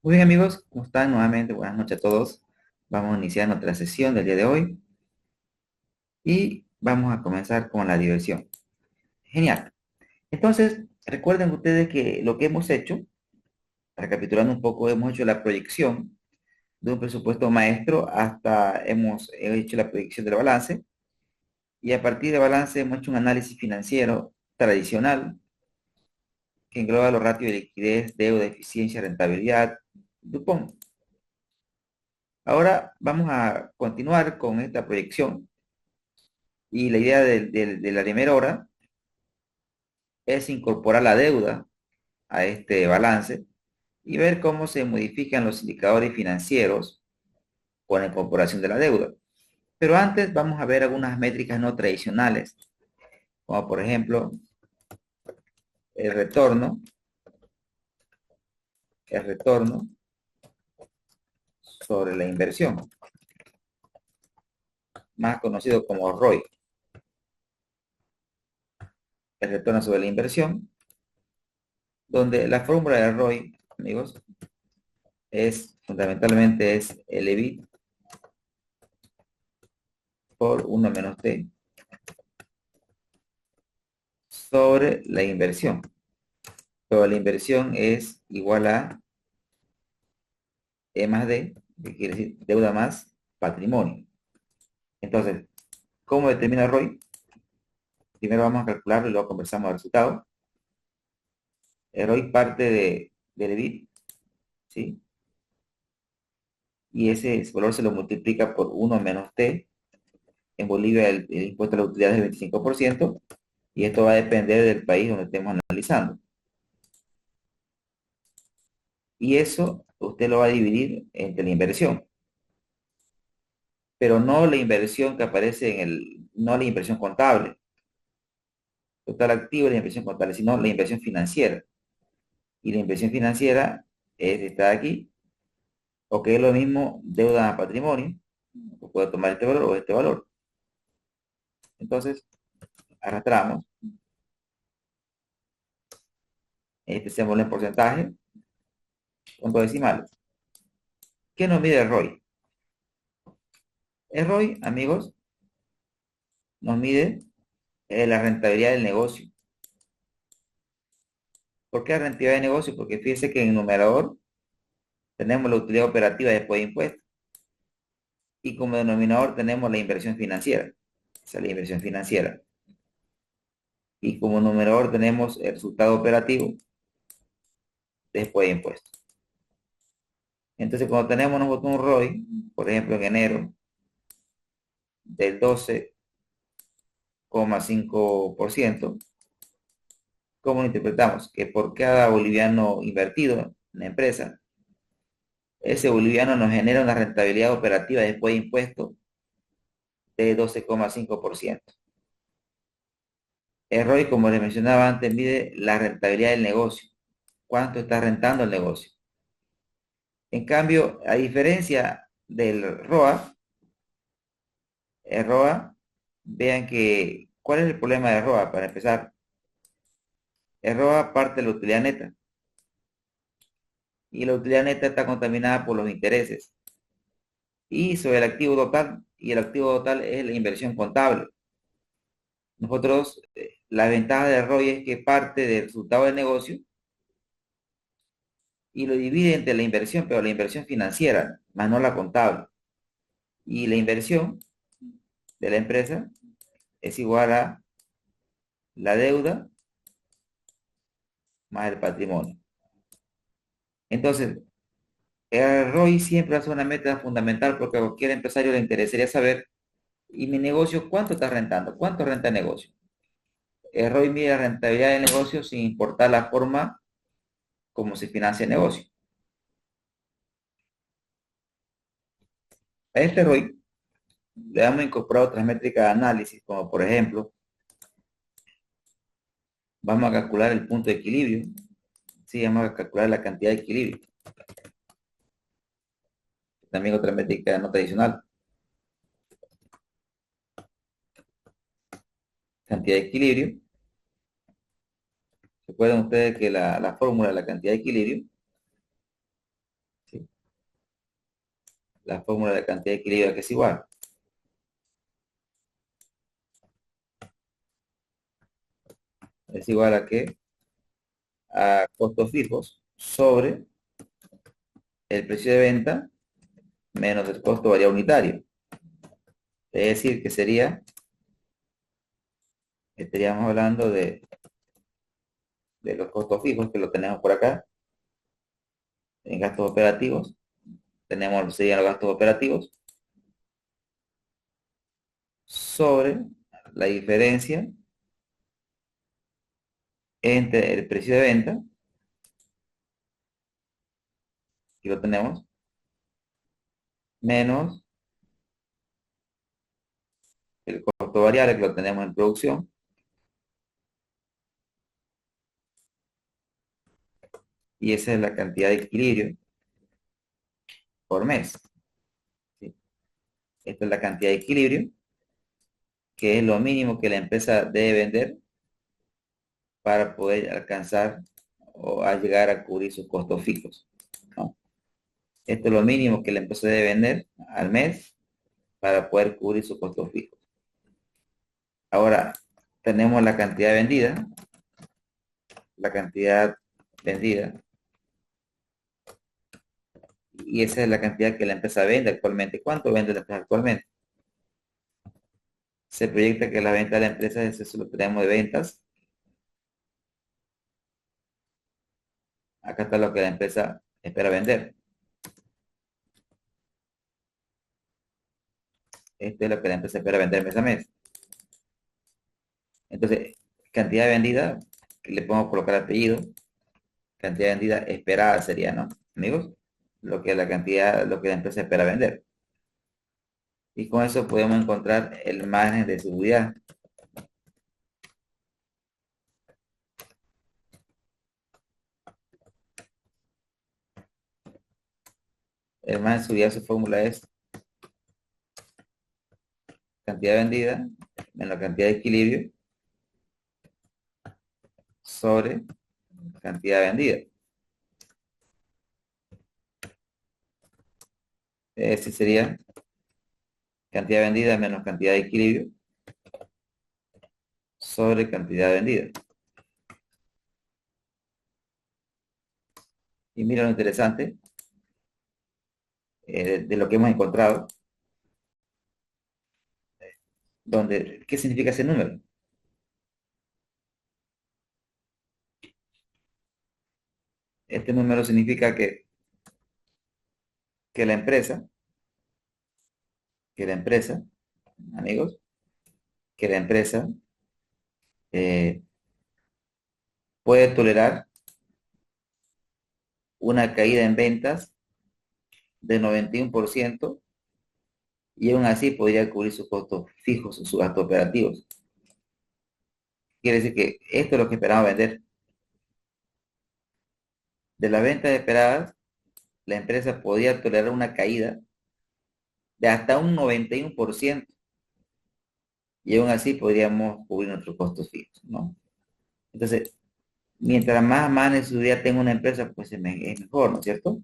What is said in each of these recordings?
Muy bien amigos, ¿cómo están? Nuevamente, buenas noches a todos. Vamos a iniciar nuestra sesión del día de hoy y vamos a comenzar con la diversión. Genial. Entonces, recuerden ustedes que lo que hemos hecho, recapitulando un poco, hemos hecho la proyección de un presupuesto maestro hasta hemos hecho la proyección del balance y a partir del balance hemos hecho un análisis financiero tradicional que engloba los ratios de liquidez, deuda, eficiencia, rentabilidad, DuPont. Ahora vamos a continuar con esta proyección. Y la idea de la primera hora es incorporar la deuda a este balance y ver cómo se modifican los indicadores financieros con la incorporación de la deuda. Pero antes vamos a ver algunas métricas no tradicionales, como por ejemplo el retorno, el retorno sobre la inversión, más conocido como ROI, el retorno sobre la inversión, donde la fórmula de ROI, amigos, es fundamentalmente es el EBIT por 1 menos T sobre la inversión. Pero la inversión es igual a E más D, que quiere decir deuda más patrimonio. Entonces, ¿cómo determina ROI? Primero vamos a calcularlo y luego conversamos el resultado. El ROI parte del EBIT, ¿sí? Y ese valor se lo multiplica por 1 menos T. En Bolivia el impuesto a la utilidad es del 25% y esto va a depender del país donde estemos analizando. Y eso usted lo va a dividir entre la inversión, pero no la inversión que aparece no la inversión contable, total activo de la inversión contable, sino la inversión financiera. Y la inversión financiera es esta de aquí, o que es lo mismo deuda a patrimonio, o puede tomar este valor o este valor. Entonces, arrastramos, este símbolo en porcentaje, puntos decimales. ¿Qué nos mide el ROI? El ROI, amigos, nos mide la rentabilidad del negocio. ¿Por qué la rentabilidad del negocio? Porque fíjense que en el numerador tenemos la utilidad operativa después de impuestos y como denominador tenemos la inversión financiera. Esa es la inversión financiera. Y como numerador tenemos el resultado operativo después de impuestos. Entonces, cuando tenemos nosotros un ROI, por ejemplo, en enero, del 12,5%, ¿cómo lo interpretamos? Que por cada boliviano invertido en la empresa, ese boliviano nos genera una rentabilidad operativa después de impuestos de 12,5%. El ROI, como les mencionaba antes, mide la rentabilidad del negocio. ¿Cuánto está rentando el negocio? En cambio, a diferencia del ROA, el ROA, vean que, ¿cuál es el problema de ROA? Para empezar, el ROA parte de la utilidad neta y la utilidad neta está contaminada por los intereses y sobre el activo total, y el activo total es la inversión contable. Nosotros, la ventaja de ROI es que parte del resultado del negocio y lo divide entre la inversión, pero la inversión financiera, más no la contable. Y la inversión de la empresa es igual a la deuda más el patrimonio. Entonces, el ROI siempre es una meta fundamental porque a cualquier empresario le interesaría saber, ¿y mi negocio cuánto está rentando? ¿Cuánto renta el negocio? El ROI mide la rentabilidad del negocio sin importar la forma como se financia el negocio. A este ROI le hemos incorporado otras métricas de análisis, como por ejemplo, vamos a calcular el punto de equilibrio. Sí, vamos a calcular la cantidad de equilibrio. También otra métrica no tradicional. Cantidad de equilibrio. Recuerden ustedes que la fórmula de la cantidad de equilibrio la fórmula de cantidad de equilibrio que es igual. Es igual a qué? A costos fijos sobre el precio de venta menos el costo variable unitario. Es decir, que sería, estaríamos hablando de los costos fijos que lo tenemos por acá en gastos operativos. Tenemos, serían los gastos operativos sobre la diferencia entre el precio de venta, que lo tenemos, menos el costo variable, que lo tenemos en producción, y esa es la cantidad de equilibrio por mes. ¿Sí? Esta es la cantidad de equilibrio, que es lo mínimo que la empresa debe vender para poder alcanzar o a llegar a cubrir sus costos fijos, ¿no? Esto es lo mínimo que la empresa debe vender al mes para poder cubrir sus costos fijos. Ahora, tenemos la cantidad vendida, y esa es la cantidad que la empresa vende actualmente. ¿Cuánto vende la empresa actualmente? Se proyecta que la venta de la empresa, eso lo tenemos de ventas. Acá está lo que la empresa espera vender. Esto es lo que la empresa espera vender mes a mes. Entonces, cantidad vendida, que le podemos colocar apellido, cantidad vendida esperada sería, ¿no? Amigos, lo que la cantidad, lo que la empresa espera vender. Y con eso podemos encontrar el margen de seguridad. El margen de seguridad, su fórmula es cantidad vendida menos cantidad de equilibrio sobre cantidad vendida. Ese sería cantidad vendida menos cantidad de equilibrio sobre cantidad vendida. Y mira lo interesante de lo que hemos encontrado, donde, ¿qué significa ese número? Este número significa que la empresa, que la empresa, amigos, que la empresa eh, puede tolerar una caída en ventas de 91% y aún así podría cubrir sus costos fijos o sus gastos operativos. Quiere decir que esto es lo que esperamos vender. De las ventas esperadas, la empresa podría tolerar una caída de hasta un 91% y aún así podríamos cubrir nuestros costos fijos, ¿no? Entonces, mientras más margen de seguridad tenga una empresa, pues es mejor, ¿no es cierto?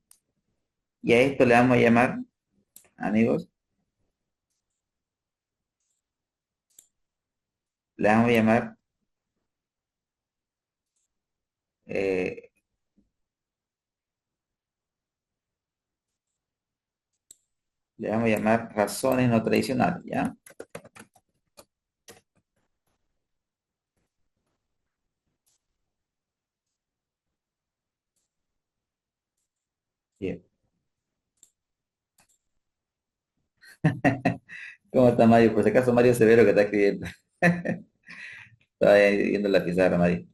Y a esto le vamos a llamar, amigos, le vamos a llamar, eh, le vamos a llamar razones no tradicionales, ¿ya? Bien. ¿Cómo está Mario? Por si acaso Mario Severo que está escribiendo. Estaba ahí viendo la pizarra, Mario.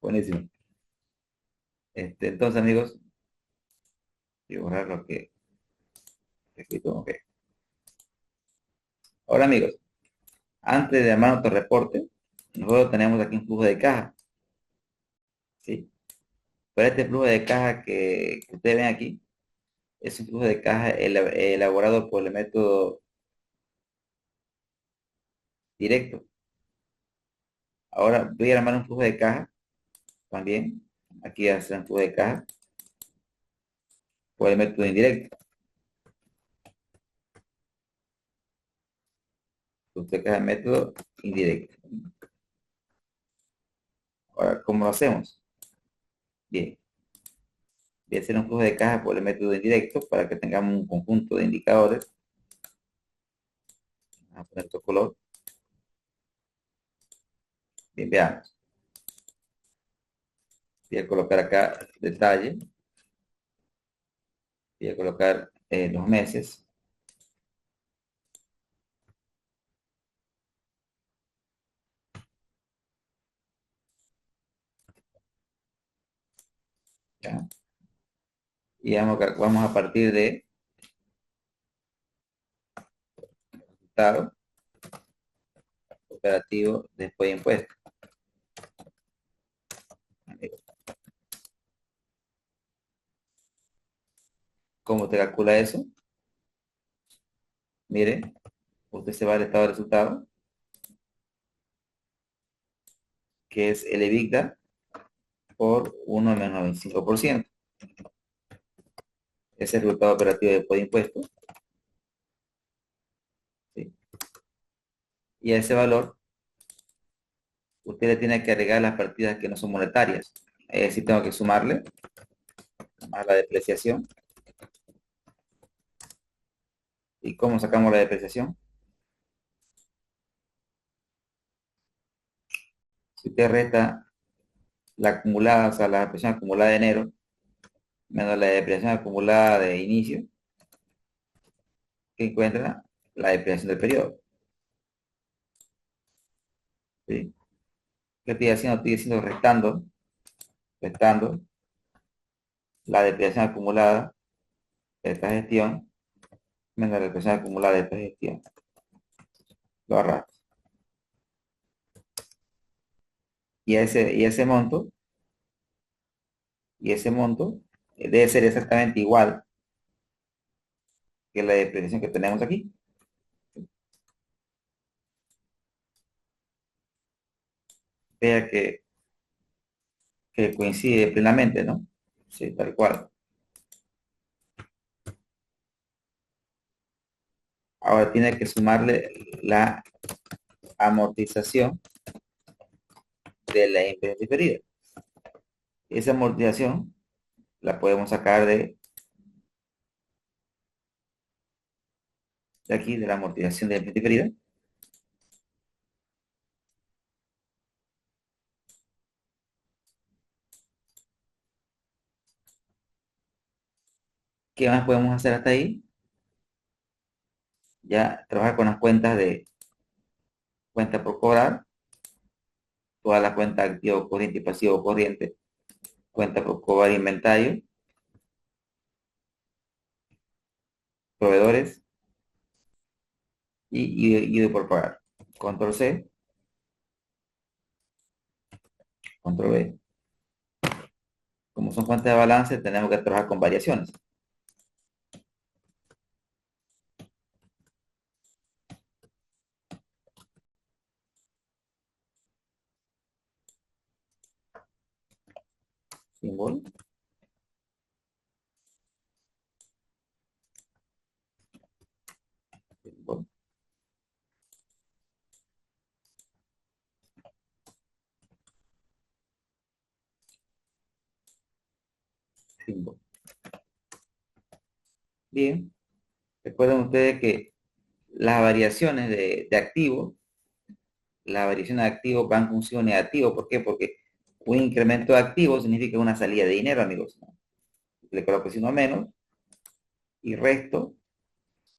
Buenísimo. Entonces, amigos, voy a borrar lo que he escrito. Ok. Ahora, amigos, antes de armar otro reporte, nosotros tenemos aquí un flujo de caja, ¿sí? Pero este flujo de caja que ustedes ven aquí es un flujo de caja elaborado por el método directo. Ahora voy a armar un flujo de caja también, Aquí hacer un flujo de caja por el método indirecto. Flujo de caja método indirecto. Ahora, ¿cómo lo hacemos? Bien, voy a hacer un flujo de caja por el método indirecto para que tengamos un conjunto de indicadores. Vamos a poner otro color. Bien, veamos. Voy a colocar acá detalle. Voy a colocar los meses. ¿Ya? Y vamos a partir de resultado operativo después de impuestos. ¿Cómo te calcula eso? Mire, usted se va al estado de resultado, que es el EBITDA por 1 menos 25%. Ese es el resultado operativo después de impuestos. ¿Sí? Y a ese valor, usted le tiene que agregar las partidas que no son monetarias. Es decir, tengo que sumarle más la depreciación. ¿Y cómo sacamos la depreciación? Si usted resta la acumulada, o sea, la depreciación acumulada de enero, menos la depreciación acumulada de inicio, que encuentra la depreciación del periodo. ¿Sí? ¿Qué estoy haciendo? Estoy haciendo restando la depreciación acumulada de esta gestión menos la depreciación acumulada de esta gestión. Lo arrastro. Y ese monto debe ser exactamente igual que la depreciación que tenemos aquí. Vea que coincide plenamente, ¿no? Sí, tal cual. Ahora tiene que sumarle la amortización de la inversión diferida. Esa amortización la podemos sacar de aquí, de la amortización de la inversión diferida. ¿Qué más podemos hacer hasta ahí? Ya trabajar con las cuentas de cuenta por cobrar, todas las cuentas activo corriente y pasivo corriente, cuenta por cobrar inventario, proveedores y de por pagar. Control C, control V. Como son cuentas de balance, tenemos que trabajar con variaciones. Símbolo, símbolo, símbolo. Bien, recuerden ustedes que las variaciones de activos, las variaciones de activos van con un signo negativo. ¿Por qué? Porque un incremento de activos significa una salida de dinero, amigos, ¿no? Le coloco signo menos y resto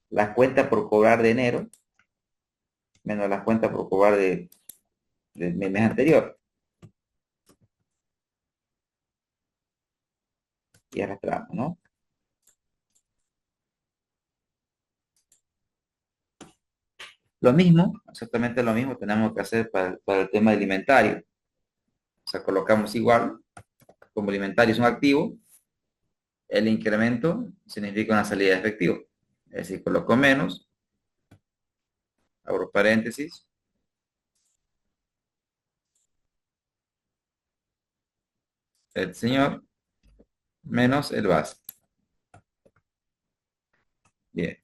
las cuentas por cobrar de enero menos las cuentas por cobrar del mes anterior. Y arrastramos, ¿no? Lo mismo, exactamente lo mismo tenemos que hacer para el tema alimentario. O sea, colocamos igual, como alimentario es un activo, el incremento significa una salida de efectivo. Es decir, coloco menos, abro paréntesis, el señor menos el vas. Bien,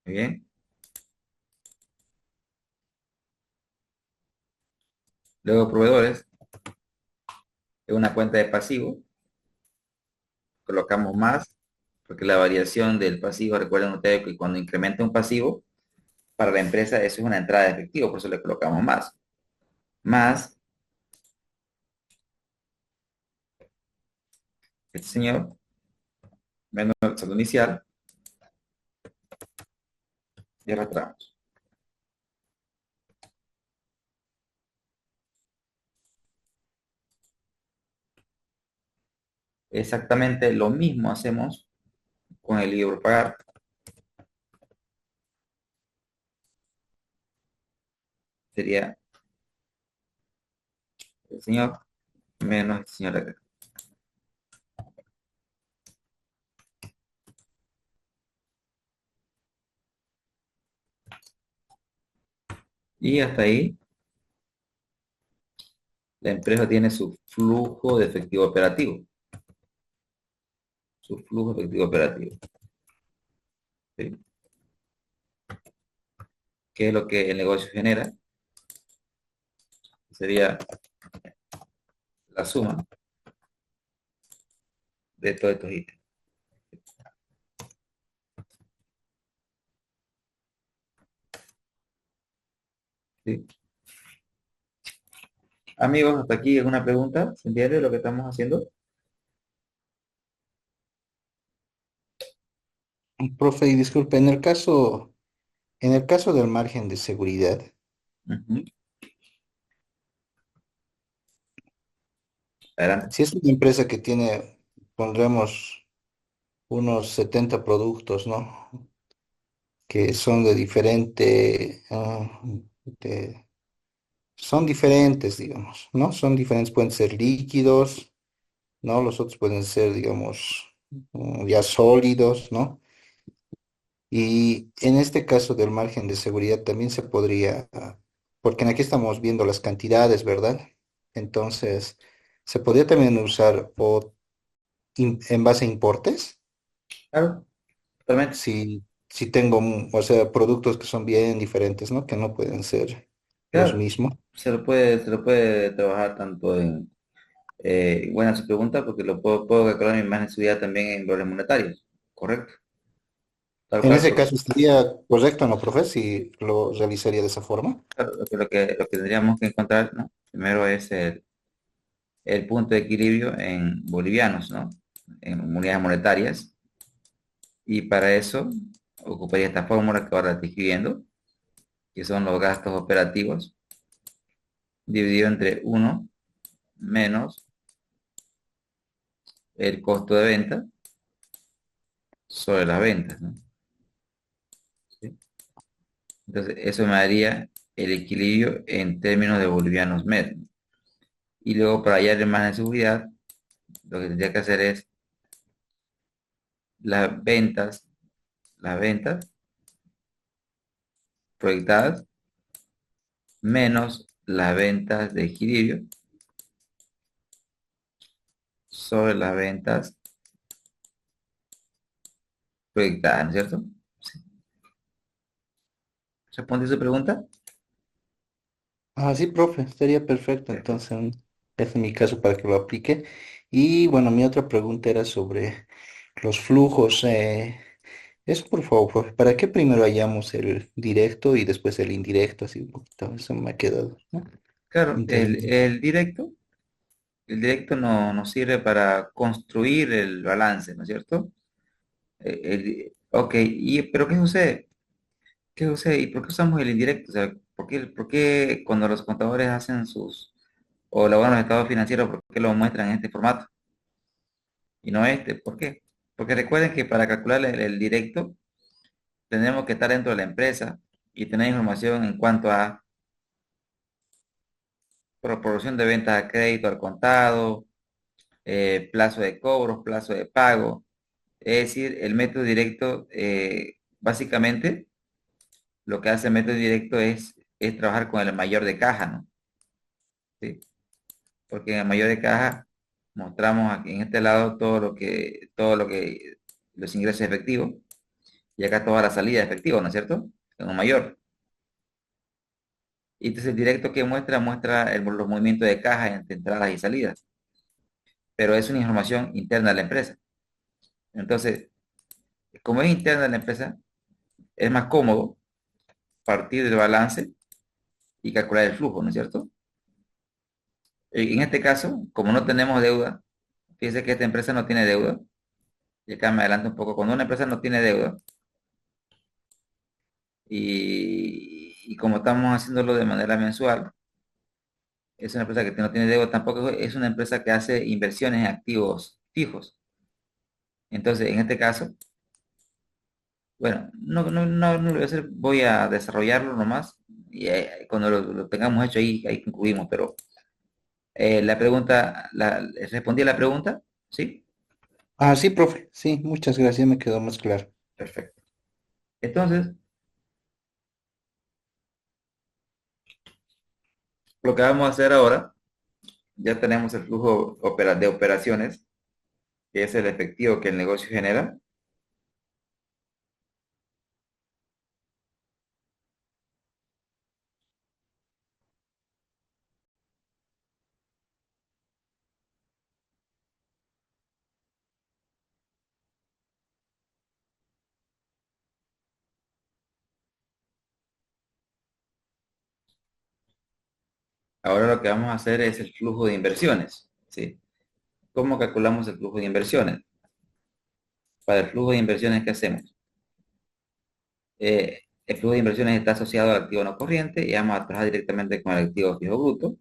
muy bien. Luego proveedores, en una cuenta de pasivo, colocamos más, porque la variación del pasivo, recuerden ustedes que cuando incrementa un pasivo, para la empresa eso es una entrada de efectivo, por eso le colocamos más. Más el señor menos el saldo inicial y arrastramos. Exactamente lo mismo hacemos con el libro pagar. Sería el señor menos el señor acá. Y hasta ahí la empresa tiene su flujo de efectivo operativo. Su flujo de efectivo operativo. ¿Sí? ¿Qué es lo que el negocio genera? Sería la suma de todos estos ítems. ¿Sí? Amigos, hasta aquí alguna pregunta. ¿Se entiende lo que estamos haciendo? Profe, y disculpe, en el caso del margen de seguridad, Ujú. Adelante. si es una empresa que tiene, pondremos unos 70 productos, ¿no? Que son de diferente, son diferentes, digamos, ¿no? Son diferentes, pueden ser líquidos, ¿no? Los otros pueden ser, digamos, ya sólidos, ¿no? Y en este caso del margen de seguridad también se podría, porque aquí estamos viendo las cantidades, ¿verdad? Entonces, se podría también usar en base a importes, Claro, totalmente. si tengo, o sea, productos que son bien diferentes, ¿no? Que no pueden ser los Claro, mismos. se lo puede trabajar tanto en, buena su pregunta, porque puedo calcular mi margen de subida también en valores monetarios. Correcto. Tal En cual, ese caso estaría correcto, ¿no, profe? Si lo realizaría de esa forma. claro, lo que tendríamos que encontrar, ¿no? Primero es el punto de equilibrio en bolivianos, ¿no? En unidades monetarias. Y para eso ocuparía esta fórmula que ahora estoy escribiendo, que son los gastos operativos, dividido entre uno menos el costo de venta sobre las ventas, ¿no? ¿Sí? Entonces, eso me daría el equilibrio en términos de bolivianos medio. Y luego, para hallar el margen de seguridad, lo que tendría que hacer es las ventas, las ventas proyectadas menos las ventas de equilibrio sobre las ventas proyectadas, ¿no es cierto? Sí. ¿Responde su pregunta? Ah, sí, profe, estaría perfecto. Perfecto. Entonces, ese es mi caso para que lo aplique. Y bueno, mi otra pregunta era sobre los flujos. Eso, por favor, profe, ¿para qué primero hallamos el directo y después el indirecto? Así un poquito, eso me ha quedado, ¿no? Claro, el, Entendido. el directo, el directo no, nos sirve para construir el balance, ¿no es cierto? Ok, pero ¿qué sucede? ¿Qué sucede? ¿Y por qué usamos el indirecto? O sea, ¿por qué cuando los contadores hacen o elaboran los estados financieros, por qué lo muestran en este formato y no este? ¿Por qué? Porque recuerden que para calcular el directo tenemos que estar dentro de la empresa y tener información en cuanto a proporción de ventas a crédito al contado, plazo de cobros, plazo de pago. Es decir, el método directo, básicamente, lo que hace el método directo es trabajar con el mayor de caja, ¿no? ¿sí? Porque en el mayor de caja mostramos aquí en este lado los ingresos efectivos y acá toda la salida efectiva, ¿no es cierto? En un mayor. Y entonces el directo que muestra los movimientos de caja entre entradas y salidas, pero es una información interna de la empresa. Entonces, como es interna de la empresa, es más cómodo partir del balance y calcular el flujo, ¿no es cierto? En este caso, como no tenemos deuda, fíjese que esta empresa no tiene deuda, y acá me adelanto un poco, cuando una empresa no tiene deuda, y como estamos haciéndolo de manera mensual, es una empresa que no tiene deuda, tampoco es una empresa que hace inversiones en activos fijos. Entonces, en este caso, bueno, no lo voy a hacer, voy a desarrollarlo nomás, y cuando lo tengamos hecho ahí concluimos, pero la pregunta, ¿respondí a la pregunta? ¿Sí? Ah, sí, profe. Sí, muchas gracias, me quedó más claro. Perfecto. Entonces, lo que vamos a hacer ahora, ya tenemos el flujo de operaciones, que es el efectivo que el negocio genera. Ahora lo que vamos a hacer es el flujo de inversiones, ¿sí? ¿Cómo calculamos el flujo de inversiones? Para el flujo de inversiones, ¿qué hacemos? El flujo de inversiones está asociado al activo no corriente y vamos a trabajar directamente con el activo fijo bruto.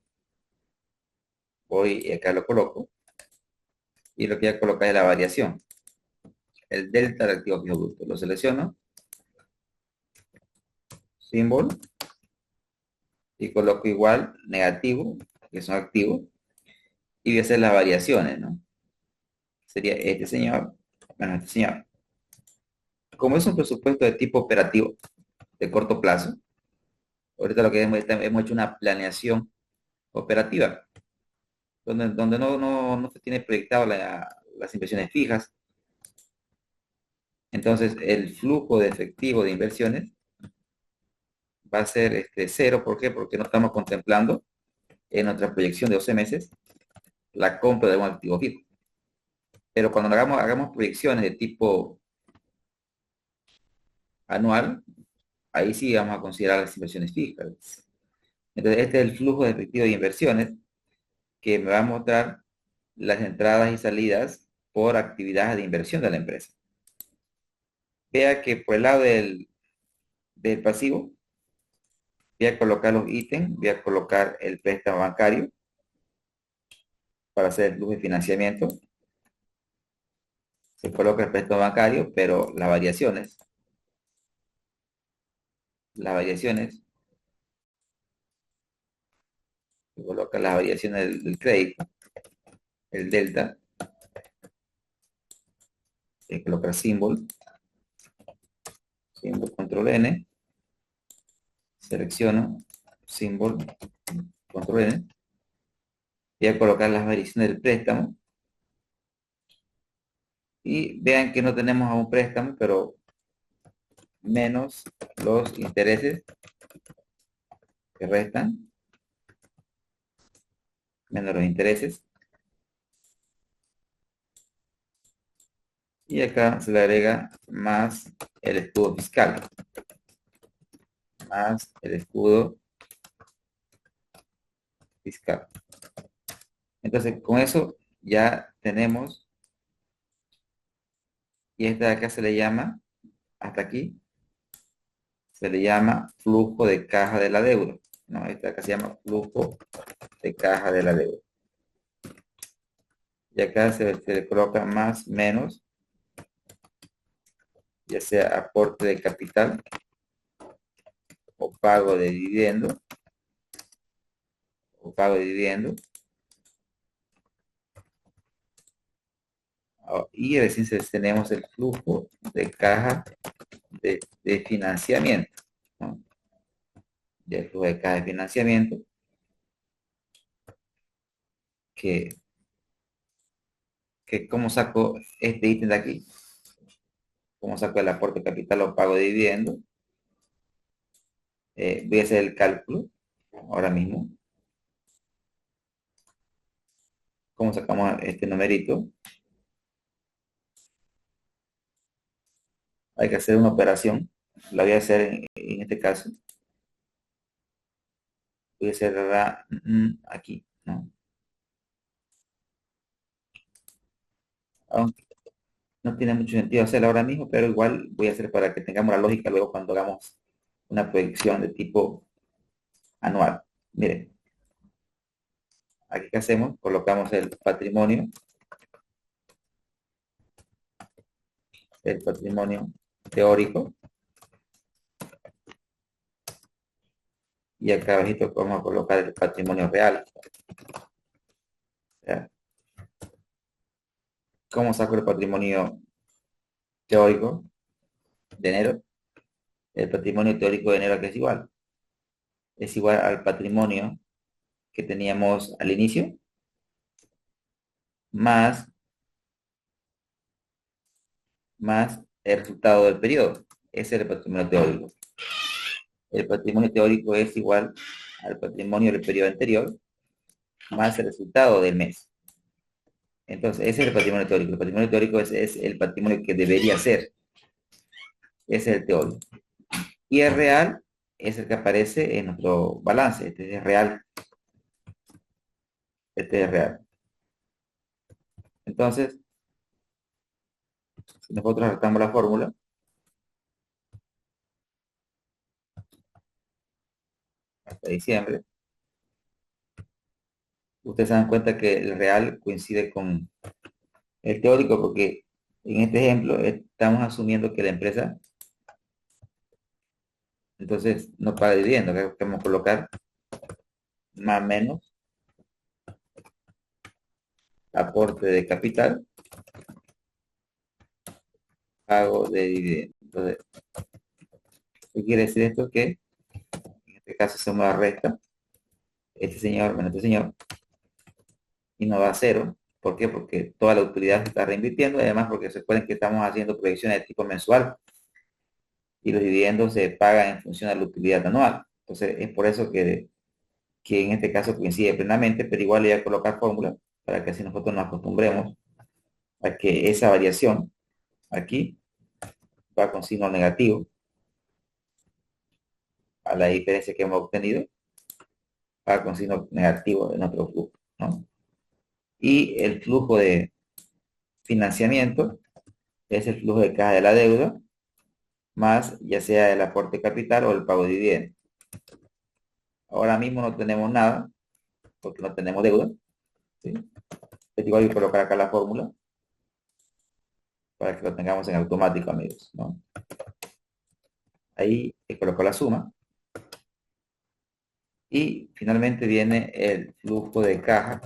Voy y acá lo coloco y lo que voy a colocar es la variación, el delta del activo fijo bruto. Lo selecciono, símbolo, y coloco igual negativo, que son activos, y voy a hacer las variaciones, ¿no? Sería este señor, bueno, este señor. Como es un presupuesto de tipo operativo, de corto plazo, ahorita lo que hemos hecho una planeación operativa, donde no se tiene proyectado las inversiones fijas. Entonces, el flujo de efectivo de inversiones va a ser cero. ¿Por qué? Porque no estamos contemplando en nuestra proyección de 12 meses la compra de un activo fijo. Pero cuando hagamos proyecciones de tipo anual, ahí sí vamos a considerar las inversiones fijas. Entonces, este es el flujo de efectivo de inversiones que me va a mostrar las entradas y salidas por actividades de inversión de la empresa. Vea que por el lado del pasivo, voy a colocar los ítems, voy a colocar el préstamo bancario para hacer el flujo de financiamiento. Se coloca el préstamo bancario, pero las variaciones, se coloca las variaciones del crédito, el delta, se coloca el símbolo, control N, selecciono, símbolo, control N, voy a colocar las variaciones del préstamo y vean que no tenemos a un préstamo, pero menos los intereses que restan, menos los intereses, y acá se le agrega más el escudo fiscal, más el escudo fiscal. Entonces, con eso ya tenemos, y esta de acá se le llama, hasta aquí, se le llama flujo de caja de la deuda. No, esta de acá se llama flujo de caja de la deuda. Y acá se le coloca más, menos, ya sea aporte de capital o pago de dividendo, y recién tenemos el flujo de caja de financiamiento, ¿no? Y el flujo de caja de financiamiento que, que cómo saco este ítem de aquí, cómo saco el aporte capital o pago de dividendo. Voy a hacer el cálculo ahora mismo. ¿Cómo sacamos este numerito? Hay que hacer una operación. La voy a hacer en este caso. Voy a hacer aquí, ¿no? Aunque no tiene mucho sentido hacerlo ahora mismo, pero igual voy a hacer para que tengamos la lógica luego cuando hagamos una proyección de tipo anual. Miren, aquí que hacemos, colocamos el patrimonio teórico, y acá abajito vamos a colocar el patrimonio real. ¿Ya? ¿Cómo saco el patrimonio teórico de enero? El patrimonio teórico de enero, que es igual al patrimonio que teníamos al inicio, más, más el resultado del periodo. Ese es el patrimonio teórico. El patrimonio teórico es igual al patrimonio del periodo anterior, más el resultado del mes. Entonces, ese es el patrimonio teórico. El patrimonio teórico es el patrimonio que debería ser. Ese es el teórico. Y el real es el que aparece en nuestro balance. Este es real. Este es real. Entonces, si nosotros retamos la fórmula, hasta diciembre, ustedes se dan cuenta que el real coincide con el teórico porque en este ejemplo estamos asumiendo que la empresa entonces no paga dividendo. Acá vamos a colocar más o menos aporte de capital, pago de dividendo. Entonces, ¿qué quiere decir esto? Que en este caso se me resta este señor, bueno, este señor, y no va a cero. ¿Por qué? Porque toda la utilidad se está reinvirtiendo y además porque se recuerden que estamos haciendo proyecciones de tipo mensual y los dividendos se pagan en función de la utilidad anual. Entonces, es por eso que en este caso coincide plenamente, pero igual le voy a colocar fórmula para que así nosotros nos acostumbremos a que esa variación aquí va con signo negativo a la diferencia que hemos obtenido, va con signo negativo de nuestro flujo, ¿no? Y el flujo de financiamiento es el flujo de caja de la deuda, más ya sea el aporte capital o el pago de dividendos. Ahora mismo no tenemos nada, porque no tenemos deuda, ¿sí? Igual voy a colocar acá la fórmula para que lo tengamos en automático, amigos, ¿no? Ahí coloco la suma. Y finalmente viene el flujo de caja,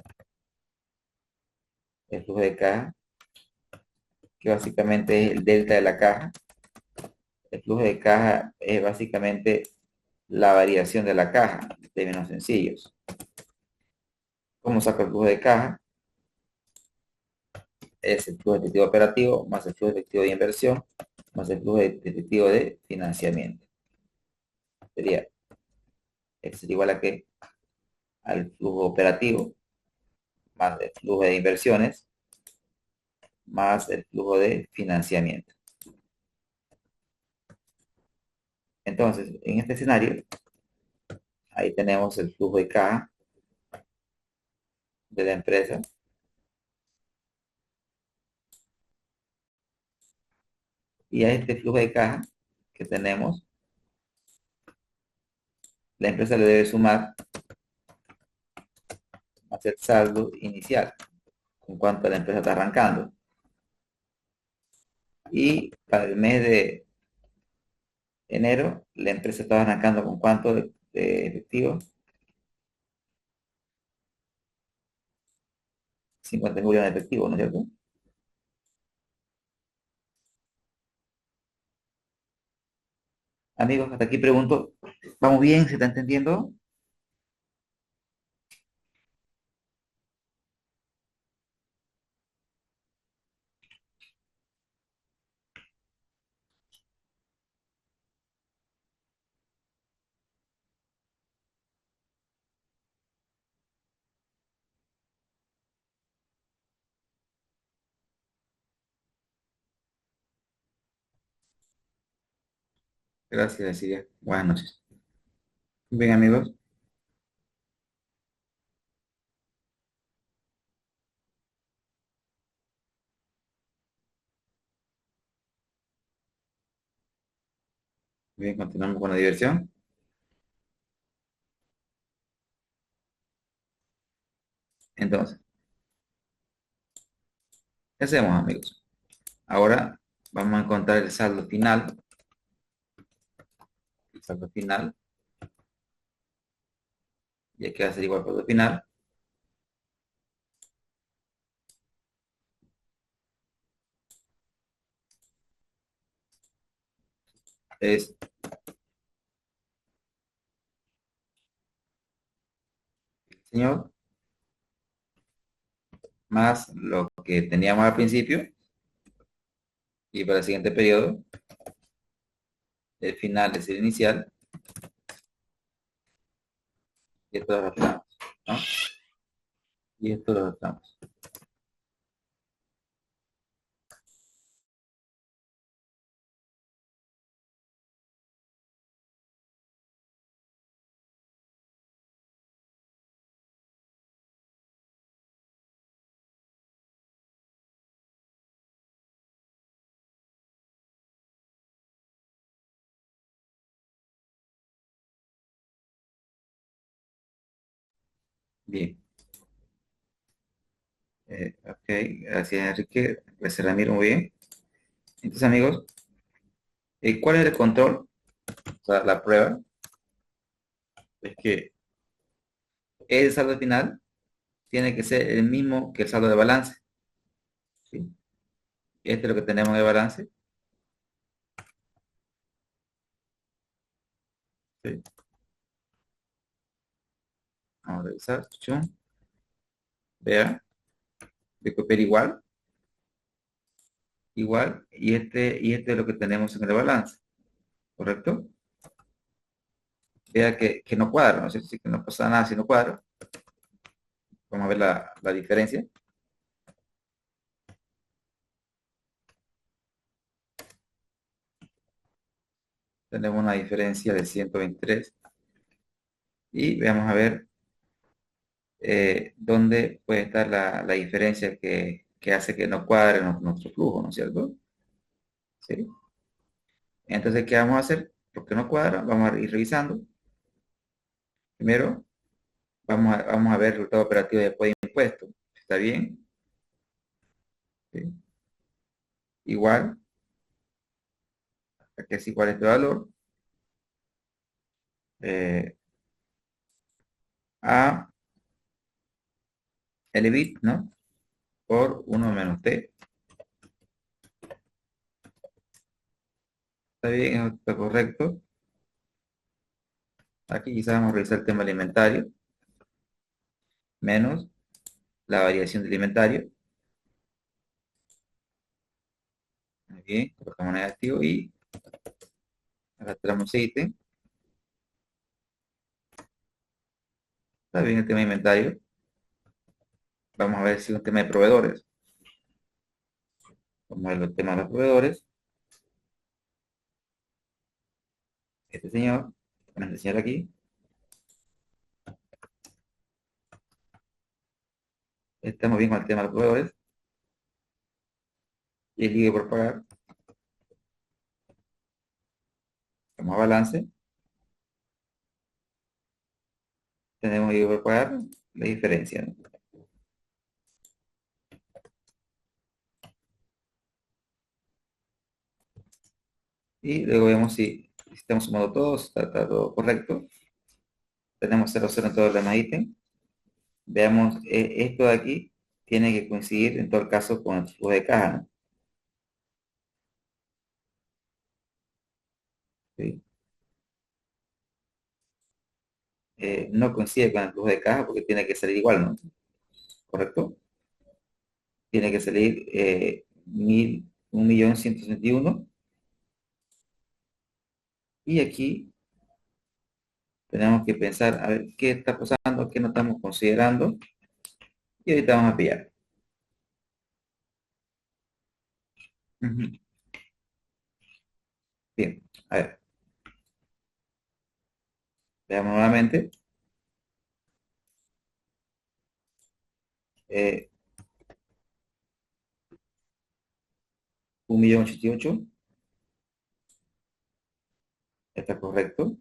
que básicamente es el delta de la caja. El flujo de caja es básicamente la variación de la caja, en términos sencillos. ¿Cómo saco el flujo de caja? Es el flujo efectivo operativo más el flujo efectivo de inversión más el flujo efectivo de financiamiento. Sería, sería igual a que al flujo operativo más el flujo de inversiones más el flujo de financiamiento. Entonces, en este escenario, ahí tenemos el flujo de caja de la empresa y a este flujo de caja que tenemos, la empresa le debe sumar más el saldo inicial, con cuánto la empresa está arrancando. Y para el mes de enero, la empresa está arrancando con cuánto de efectivo, 50 millones de efectivo, ¿no es cierto? Amigos, hasta aquí pregunto, ¿vamos bien? ¿Se está entendiendo? Gracias, Silvia. Buenas noches. Bien, amigos. Bien, continuamos con la diversión. Entonces, ¿qué hacemos, amigos? Ahora vamos a encontrar el saldo final. El saldo final, ya que va a ser igual por el final, es el señor más lo que teníamos al principio y para el siguiente periodo, el final es el inicial y esto lo restamos, ¿no? Y esto lo restamos. Bien. Ok, gracias Enrique. Gracias Ramiro, muy bien. Entonces amigos, ¿cuál es el control? O sea, la prueba es que el saldo final tiene que ser el mismo que el saldo de balance, ¿sí? Este es lo que tenemos de balance, ¿sí? Vamos a revisar, chum, vea, de copiar igual, igual, y este es lo que tenemos en el balance, ¿correcto? Vea que no cuadra, ¿no es cierto? Sí, que no pasa nada si no cuadra. Vamos a ver la diferencia. Tenemos una diferencia de 123 y vamos a ver dónde puede estar la diferencia que hace que no cuadre nuestro flujo, ¿no es cierto? ¿Sí? Entonces, ¿qué vamos a hacer? Porque no cuadra, vamos a ir revisando. Primero, vamos a ver el resultado operativo después de impuesto. ¿Está bien? ¿Sí? Igual, aquí es igual este valor, eh, a el EBIT, ¿no? Por uno menos T. ¿Está bien? ¿Eso está correcto? Aquí quizás vamos a revisar el tema alimentario, menos la variación del inventario. Muy bien, colocamos negativo y arrastramos ese ítem. Está bien el tema de inventario. Vamos a ver si es un tema de proveedores. Vamos a ver el tema de los proveedores. Este señor, con este señor aquí, estamos bien con el tema de los proveedores. Y el libre por pagar. Vamos a balance. Tenemos libre por pagar, la diferencia, ¿no? Y luego vemos si estamos sumando todos, está todo correcto. Tenemos 0,0 en todos los demás ítems. Veamos, esto de aquí tiene que coincidir en todo el caso con el flujo de caja, ¿no? ¿Sí? No coincide con el flujo de caja porque tiene que salir igual, ¿no? ¿Correcto? Tiene que salir 1.161.000. Y aquí tenemos que pensar, a ver, qué está pasando, qué no estamos considerando. Y ahorita vamos a pillar. Ujú. Bien, a ver. Veamos nuevamente. Eh, 1.088.000, está correcto.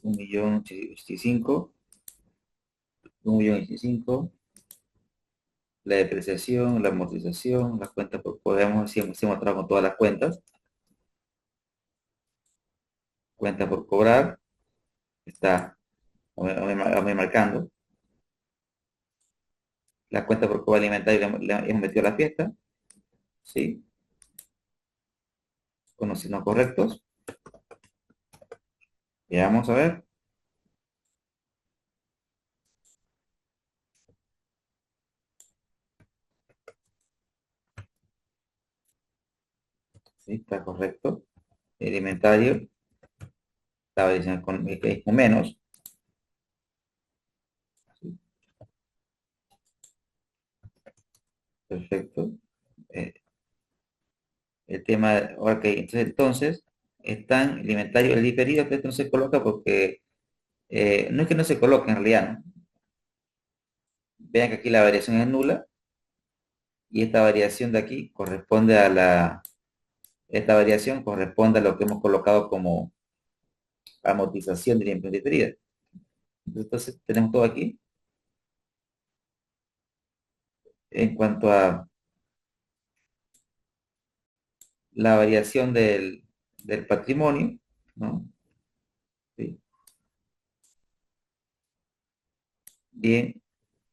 1.085.000, 1.085.000, la depreciación, la amortización, las cuentas por, podemos, si hemos trabajado con todas las cuentas, cuenta por cobrar, está marcando, la cuenta por cobrar alimentaria le hemos metido a la fiesta, ¿sí? Con los signos correctos, ya vamos a ver, ¿sí? Está correcto. Alimentario, la variación es con menos, ¿sí? Perfecto. Eh, el tema, ok, entonces, están alimentario, el diferido, que esto no se coloca porque, no es que no se coloque en realidad, ¿no? Vean que aquí la variación es nula y esta variación de aquí corresponde a esta variación corresponde a lo que hemos colocado como amortización de la impresión diferida. Entonces, tenemos todo aquí. En cuanto a la variación del patrimonio, ¿no? Sí. Bien,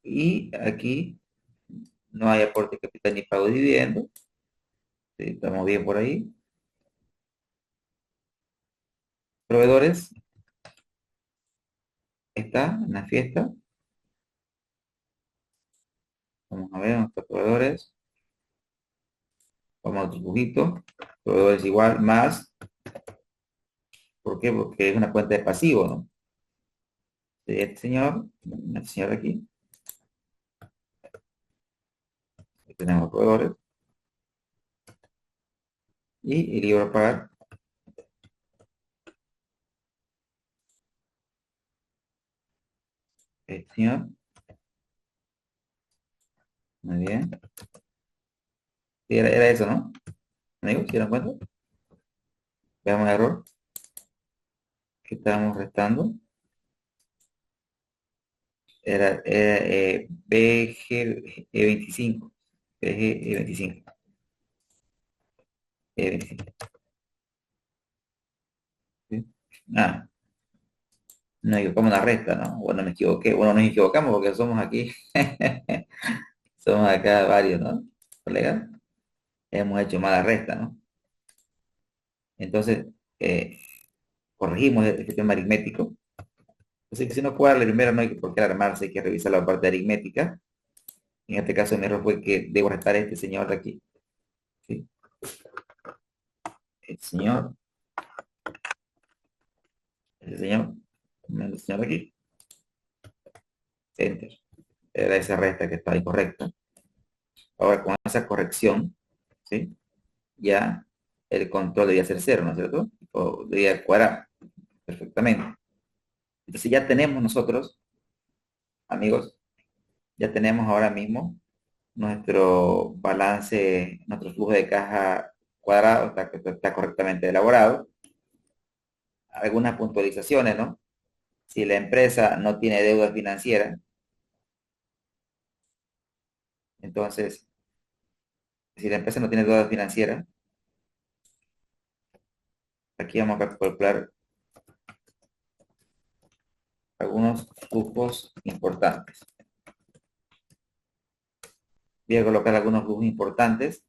y aquí no hay aporte de capital ni pago de dividendo. Sí, estamos bien por ahí. Proveedores, está en la fiesta. Vamos a ver nuestros proveedores. Vamos a otro dibujito. Proveedores igual, más. ¿Por qué? Porque es una cuenta de pasivo, ¿no? De este señor aquí. Aquí tenemos proveedores. Y el libro a pagar, este señor. Muy bien. Sí, era eso, ¿no? Amigos, ¿se dan cuenta? Veamos el error que estábamos restando. Era BG25. BG25. E25. ¿Sí? Ah, nos equivocamos en la resta, ¿no? Bueno, me equivoqué. Bueno, nos equivocamos porque somos aquí. Somos acá varios, ¿no? Colegas. Hemos hecho mala resta, ¿no? Entonces, eh, corregimos este tema aritmético. Así que si no puede darle primero, no hay por qué alarmarse, hay que revisar la parte aritmética. En este caso, mi error fue que debo restar a este señor de aquí. ¿Sí? El señor, el señor, el señor de aquí. Enter. Era esa resta que estaba incorrecta. Ahora, con esa corrección, ¿sí? Ya el control debía ser cero, ¿no es cierto? O debía cuadrar perfectamente. Entonces ya tenemos nosotros, amigos, ya tenemos ahora mismo nuestro balance, nuestro flujo de caja cuadrado, está correctamente elaborado. Algunas puntualizaciones, ¿no? Si la empresa no tiene deuda financiera, entonces, si la empresa no tiene deuda financiera, aquí vamos a calcular algunos flujos importantes. Voy a colocar algunos flujos importantes,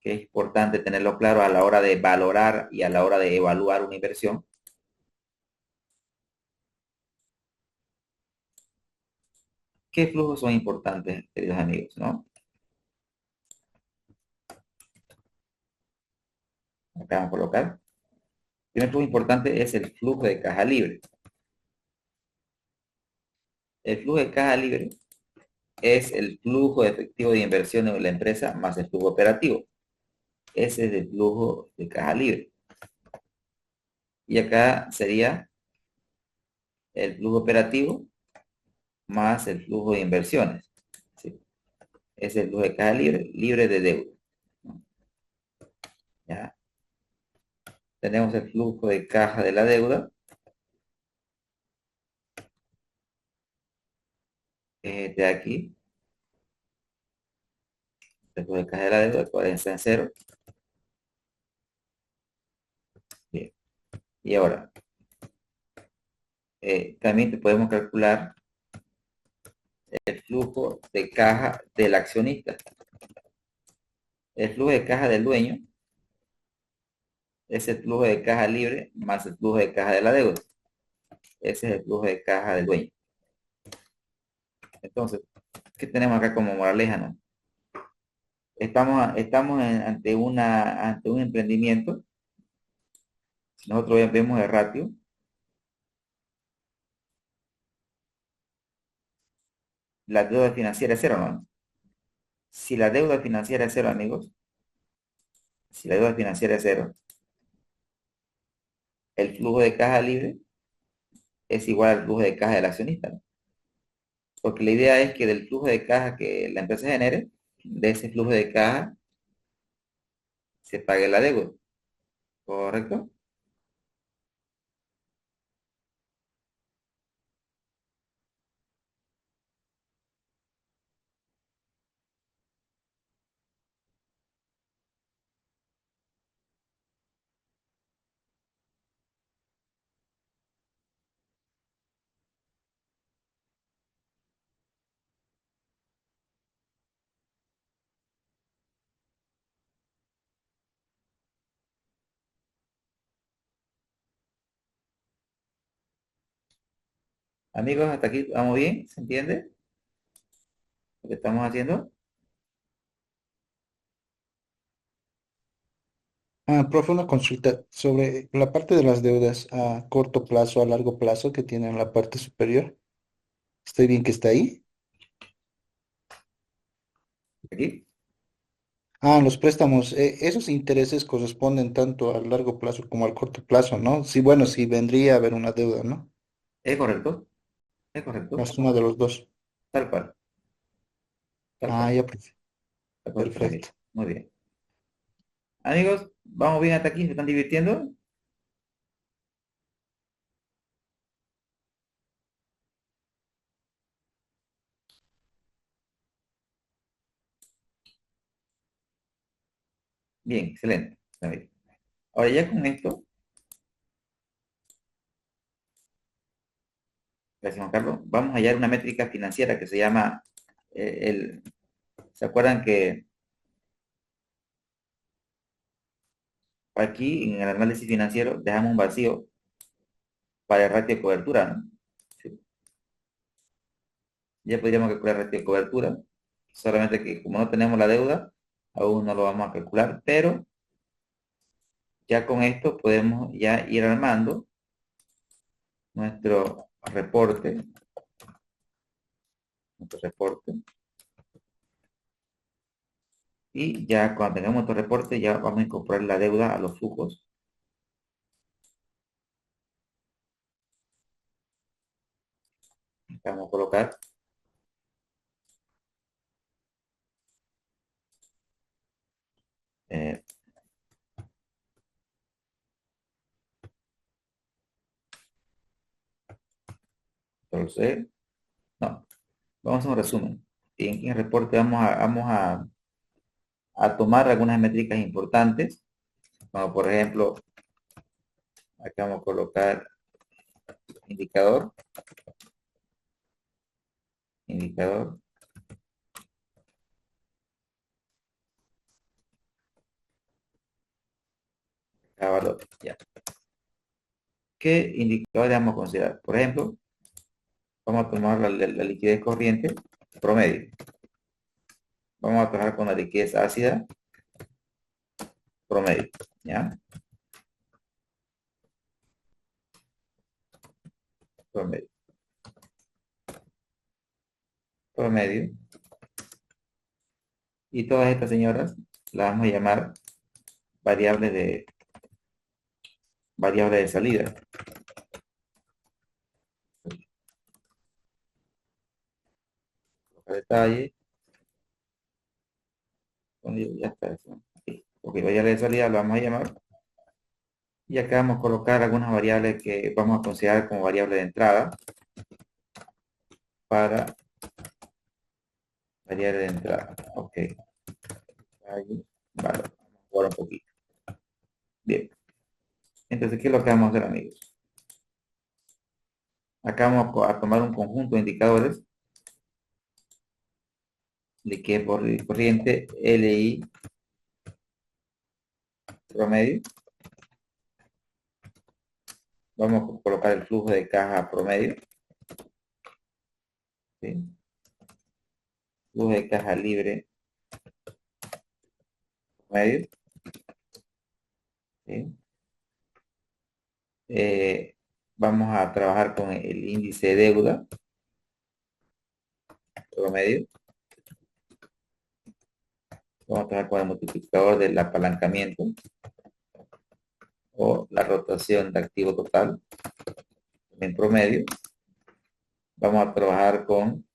que es importante tenerlo claro a la hora de valorar y a la hora de evaluar una inversión. ¿Qué flujos son importantes, queridos amigos? ¿No? Acá vamos a colocar. El primer flujo importante es el flujo de caja libre. El flujo de caja libre es el flujo de efectivo de inversión en la empresa más el flujo operativo. ese es el flujo de caja libre. Y acá sería el flujo operativo más el flujo de inversiones. ¿Sí? Es el flujo de caja libre, libre de deuda. ¿Ya? Tenemos el flujo de caja de la deuda. De aquí, el flujo de caja de la deuda, que ahora está en cero. Bien. Y ahora, también te podemos calcular el flujo de caja del accionista. El flujo de caja del dueño es el flujo de caja libre más el flujo de caja de la deuda. Ese es el flujo de caja del dueño. Entonces, ¿qué tenemos acá como moraleja, no? Estamos ante un emprendimiento. Si nosotros vemos el ratio, la deuda financiera es cero, ¿no? Si la deuda financiera es cero, amigos, si la deuda financiera es cero, el flujo de caja libre es igual al flujo de caja del accionista, ¿no? Porque la idea es que del flujo de caja que la empresa genere, de ese flujo de caja se pague la deuda, ¿correcto? Amigos, hasta aquí vamos bien, ¿se entiende lo que estamos haciendo? Profe, una consulta sobre la parte de las deudas a corto plazo, a largo plazo que tiene en la parte superior. ¿Estoy bien que está ahí? Aquí, Los préstamos, esos intereses corresponden tanto al largo plazo como al corto plazo, ¿no? Sí, bueno, sí vendría a haber una deuda, ¿no? es correcto, es La correcto, suma de los dos. tal cual, tal cual, Ya, profe. tal cual está muy bien, Perfecto. muy bien. Amigos, vamos bien hasta aquí, ¿se están divirtiendo? Bien, excelente, está bien. Ahora ya con esto, gracias Juan Carlos, vamos a hallar una métrica financiera que se llama ¿se acuerdan que aquí en el análisis financiero dejamos un vacío para el ratio de cobertura, ¿no? Sí. Ya podríamos calcular el ratio de cobertura, solamente que como no tenemos la deuda, aún no lo vamos a calcular, pero ya con esto podemos ya ir armando nuestro reporte, nuestro reporte, y ya cuando tengamos nuestro reporte ya vamos a incorporar la deuda a los flujos. Vamos a colocar, eh, entonces, no, vamos a hacer un resumen. Y en el reporte a tomar algunas métricas importantes, como por ejemplo, acá vamos a colocar indicador, indicador, cada valor. Ya. ¿Qué indicadores vamos a considerar? Por ejemplo, vamos a tomar la liquidez corriente promedio. Vamos a trabajar con la liquidez ácida promedio. ¿Ya? Promedio. Promedio. Y todas estas señoras las vamos a llamar variable de, variable de salida. Detalle. Ya está eso. Sí. Ok, variable de salida lo vamos a llamar. Y acá vamos a colocar algunas variables que vamos a considerar como variable de entrada para variable de entrada. Ok. Ahí, vale, vamos a jugar un poquito. Bien. Entonces, ¿qué es lo que vamos a hacer, amigos? Acá vamos a tomar un conjunto de indicadores de que por corriente LI promedio. Vamos a colocar el flujo de caja promedio. ¿Sí? Flujo de caja libre promedio. ¿Sí? Vamos a trabajar con el índice de deuda promedio. Vamos a trabajar con el multiplicador del apalancamiento o la rotación de activo total en promedio. Vamos a trabajar con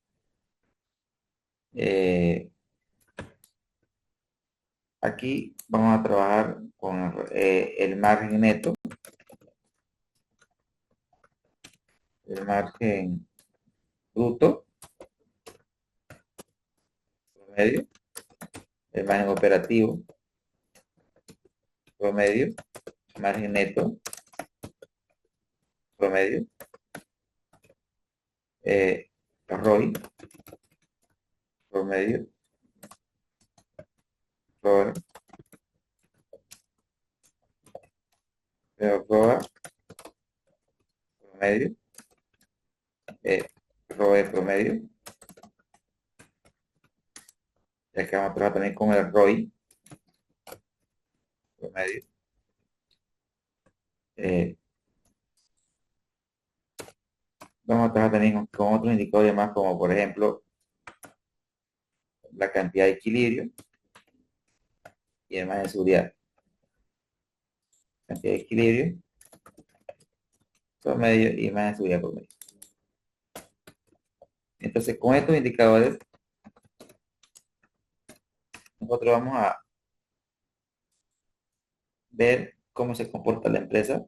aquí vamos a trabajar con el margen neto, el margen bruto promedio, el margen operativo promedio, margen neto promedio, ROI promedio, ROE, ROA promedio, ROE promedio. Y acá vamos a trabajar también con el ROI promedio. Vamos a trabajar también con otros indicadores más, como por ejemplo la cantidad de equilibrio y el margen de seguridad. Cantidad de equilibrio promedio y margen de seguridad promedio. Entonces, con estos indicadores, nosotros vamos a ver cómo se comporta la empresa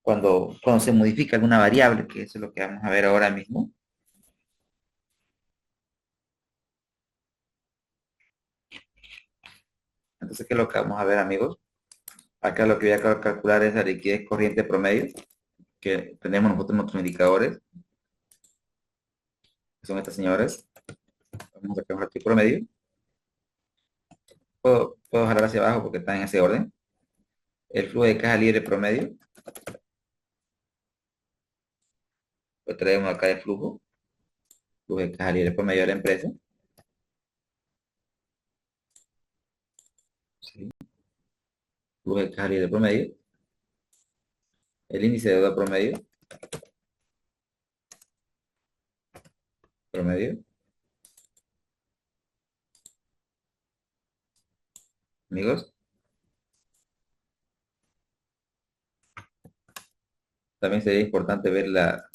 cuando se modifica alguna variable, que eso es lo que vamos a ver ahora mismo. Entonces, ¿qué es lo que vamos a ver, amigos? Acá lo que voy a calcular es la liquidez corriente promedio, que tenemos nosotros nuestros indicadores, que son estas señoras. Vamos a sacar aquí promedio. Puedo jalar hacia abajo porque está en ese orden. El flujo de caja libre promedio. Lo traemos acá de flujo. Flujo de caja libre promedio de la empresa. ¿Sí? Flujo de caja libre promedio. El índice de deuda promedio. Promedio. Amigos. También sería importante ver la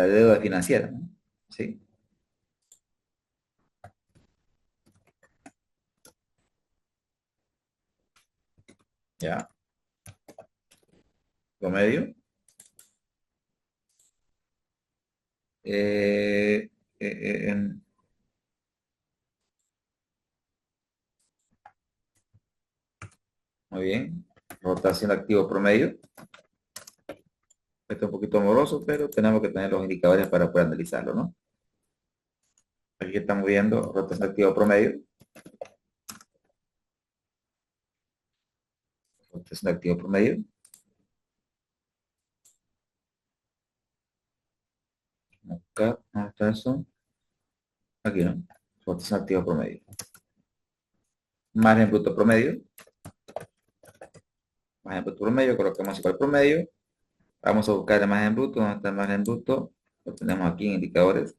deuda financiera, ¿no? ¿Sí? Ya. Promedio. Eh, eh, eh, muy bien. Rotación de activo promedio. Esto es un poquito amoroso, pero tenemos que tener los indicadores para poder analizarlo, ¿no? Aquí estamos viendo rotación de activo promedio. Rotación de activo promedio. Acá, ¿dónde está eso? Aquí, ¿no? Rotación de activo promedio. Margen bruto promedio. Margen bruto promedio, colocamos igual promedio. Vamos a buscar el margen bruto. ¿Dónde está el margen bruto? Lo tenemos aquí en indicadores.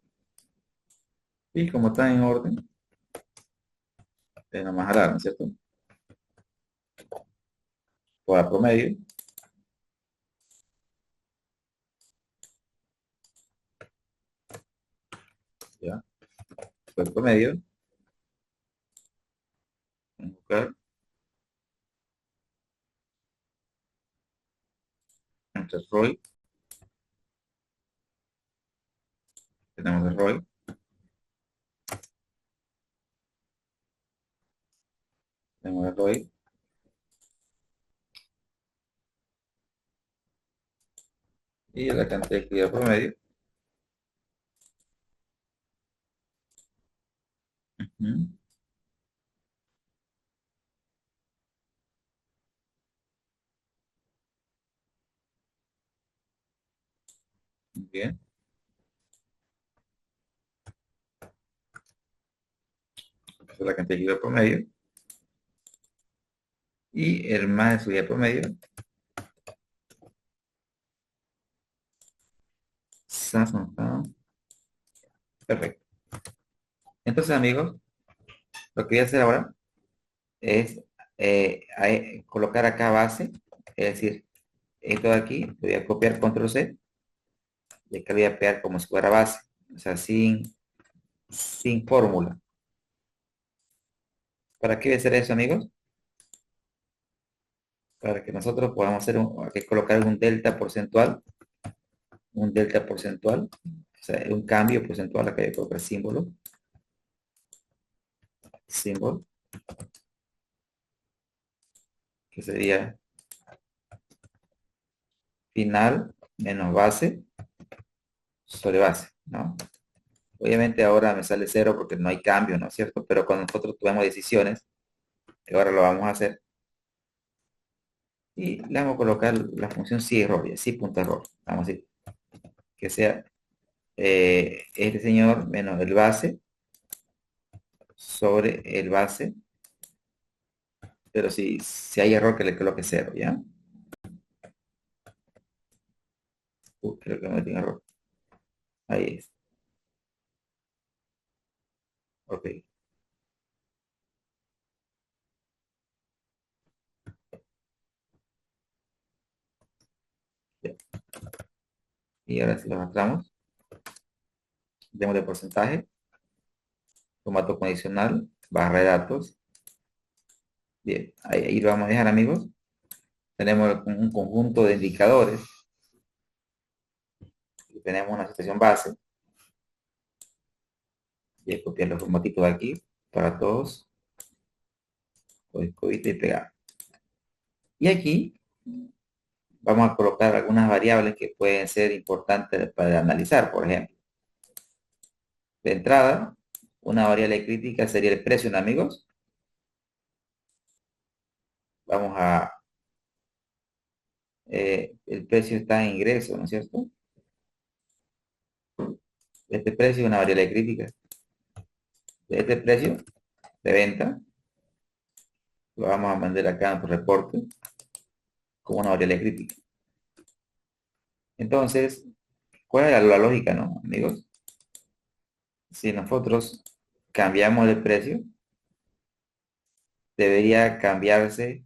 Y como están en orden, es nomás jalar, ¿no es cierto? Por la promedio, ya. Por el promedio, vamos a buscar entre ROI, tenemos el ROI, tenemos el ROI, y la cantidad de actividad promedio. Ujú, muy bien. Esa es la cantidad de actividad promedio. Y el más de subida promedio. Perfecto. Entonces, amigos, lo que voy a hacer ahora es colocar acá base, es decir, esto de aquí, voy a copiar control C y acá voy a pegar como si fuera base, o sea, sin fórmula. ¿Para qué voy a hacer eso, amigos? Para que nosotros podamos hacer hay que colocar un delta porcentual, o sea, un cambio porcentual, acá voy a colocar símbolo, que sería final menos base sobre base, ¿no? Obviamente ahora me sale cero porque no hay cambio, ¿no es cierto? Pero cuando nosotros tomemos decisiones, que ahora lo vamos a hacer, y le vamos a colocar la función sí error, y así punto error. Vamos a decir que sea este señor menos el base sobre el base, pero si hay error que le coloque cero, ¿ya? Creo que no tiene error. Ahí es. Ok. Ya. Y ahora si lo arrastramos, demos porcentaje, formato condicional, barra de datos. Bien, ahí lo vamos a dejar, amigos. Tenemos un conjunto de indicadores. Tenemos una situación base. Voy a copiar los formatitos de aquí para todos. Copia y pegar. Y aquí vamos a colocar algunas variables que pueden ser importantes para analizar. Por ejemplo, de entrada, una variable crítica sería el precio, ¿no, amigos? Vamos a... el precio está en ingreso, ¿no es cierto? Este precio es una variable crítica. Este precio de venta lo vamos a mandar acá en tu reporte como una variable crítica. Entonces, ¿cuál es la lógica, no, amigos? Si nosotros cambiamos el precio, debería cambiarse,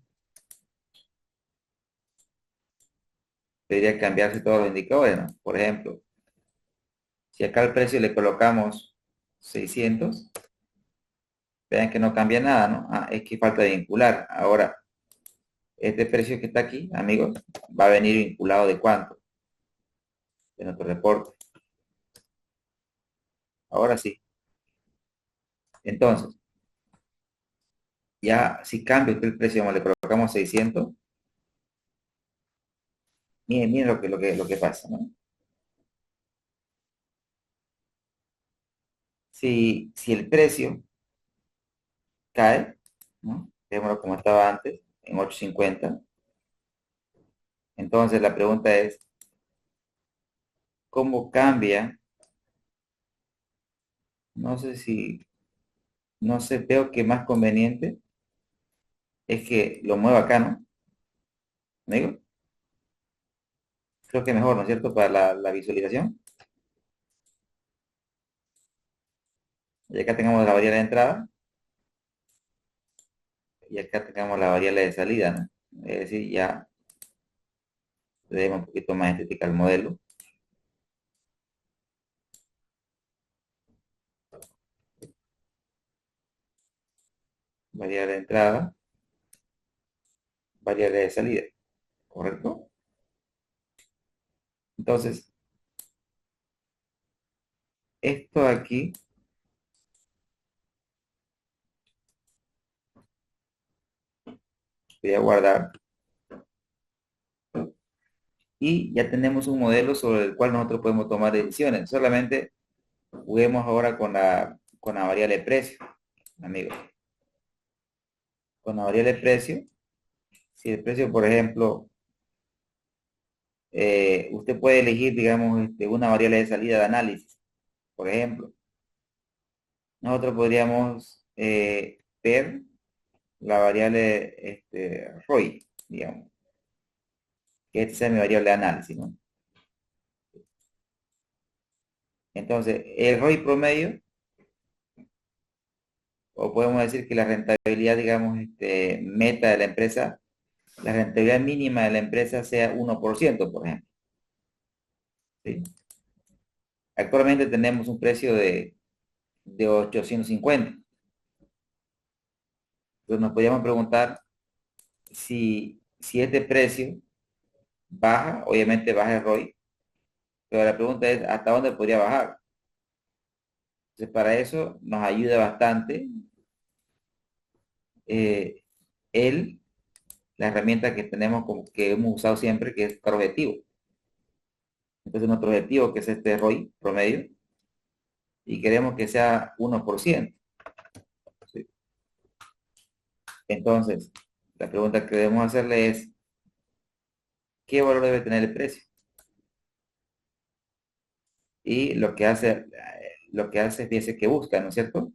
debería cambiarse todos los indicadores, ¿no? Por ejemplo, si acá el precio le colocamos 600, vean que no cambia nada, ¿no? Ah, es que falta de vincular. Ahora, este precio que está aquí, amigos, va a venir vinculado de cuánto, de nuestro reporte. Ahora sí. Entonces, ya si cambia el precio, como le colocamos 600, miren lo que pasa, ¿no? Si el precio cae, ¿no? Démoslo como estaba antes, en 8.50. Entonces la pregunta es, ¿cómo cambia? No sé si, no sé, veo que más conveniente es que lo mueva acá, ¿no? Amigo, creo que mejor, ¿no es cierto? Para la visualización. Y acá tenemos la variable de entrada y acá tenemos la variable de salida, ¿no? Es decir, ya le demos un poquito más estética al modelo. Variable de entrada, variable de salida, ¿correcto? Entonces, esto aquí voy a guardar y ya tenemos un modelo sobre el cual nosotros podemos tomar decisiones. Solamente juguemos ahora con la variable de precio, amigos. Con la variable de precio, si el precio, por ejemplo, usted puede elegir, digamos, una variable de salida de análisis. Por ejemplo, nosotros podríamos ver la variable ROI, digamos, que esta sea mi variable de análisis, ¿no? Entonces, el ROI promedio, o podemos decir que la rentabilidad, digamos, meta de la empresa, la rentabilidad mínima de la empresa sea 1%, por ejemplo. ¿Sí? Actualmente tenemos un precio de 850. Entonces nos podríamos preguntar si este precio baja, obviamente baja el ROI, pero la pregunta es, ¿hasta dónde podría bajar? Entonces, para eso nos ayuda bastante eh, el, la herramienta que tenemos, como que hemos usado siempre, que es buscar objetivo. Entonces, nuestro objetivo, que es este ROI promedio, y queremos que sea 1%. ¿Sí? Entonces, la pregunta que debemos hacerle es, ¿qué valor debe tener el precio? Y lo que hace es, fíjese que busca, ¿no es cierto?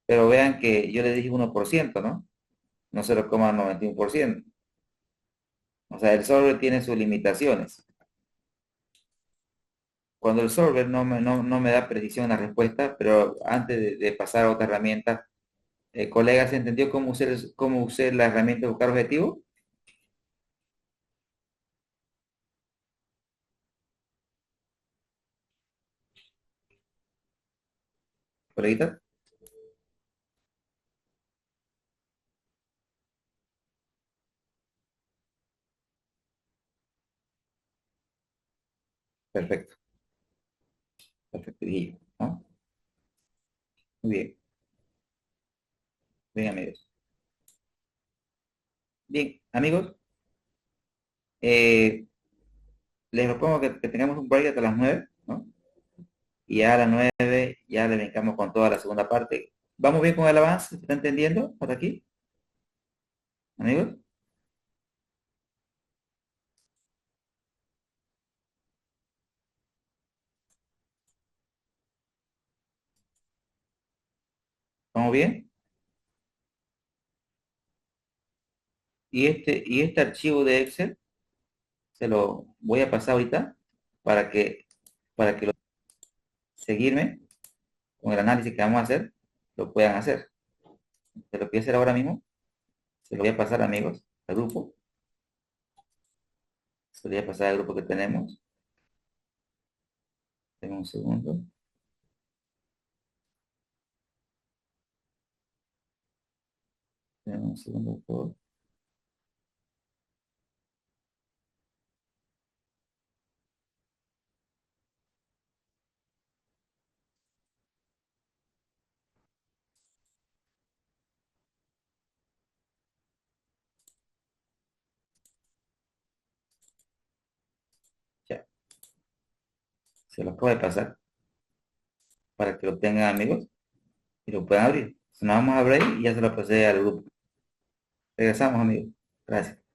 Pero vean que yo le dije 1%, ¿no? No 0,91%. O sea, el solver tiene sus limitaciones. Cuando el solver no me da precisión en la respuesta, pero antes de pasar a otra herramienta, colega, ¿se entendió cómo usé la herramienta de buscar objetivo? Coleguita, perfecto, perfecto, y, ¿no? Muy bien, bien, amigos. Bien, amigos, eh, les propongo que tengamos un break hasta las 9, ¿no? Y ya a las 9 ya le brincamos con toda la segunda parte. ¿Vamos bien con el avance? ¿Se está entendiendo hasta aquí, amigos? ¿Vamos bien? Y este archivo de Excel se lo voy a pasar ahorita para que, seguirme con el análisis que vamos a hacer, lo puedan hacer. Se lo voy a hacer ahora mismo, se lo voy a pasar, amigos, al grupo. Se lo voy a pasar al grupo que tenemos. Denme un segundo. Denme un segundo, por favor. Ya, se lo acabo de pasar para que lo tengan, amigos, y lo puedan abrir. Si no, vamos a abrir y ya se lo pasé al grupo. Regresamos, amigos. Gracias.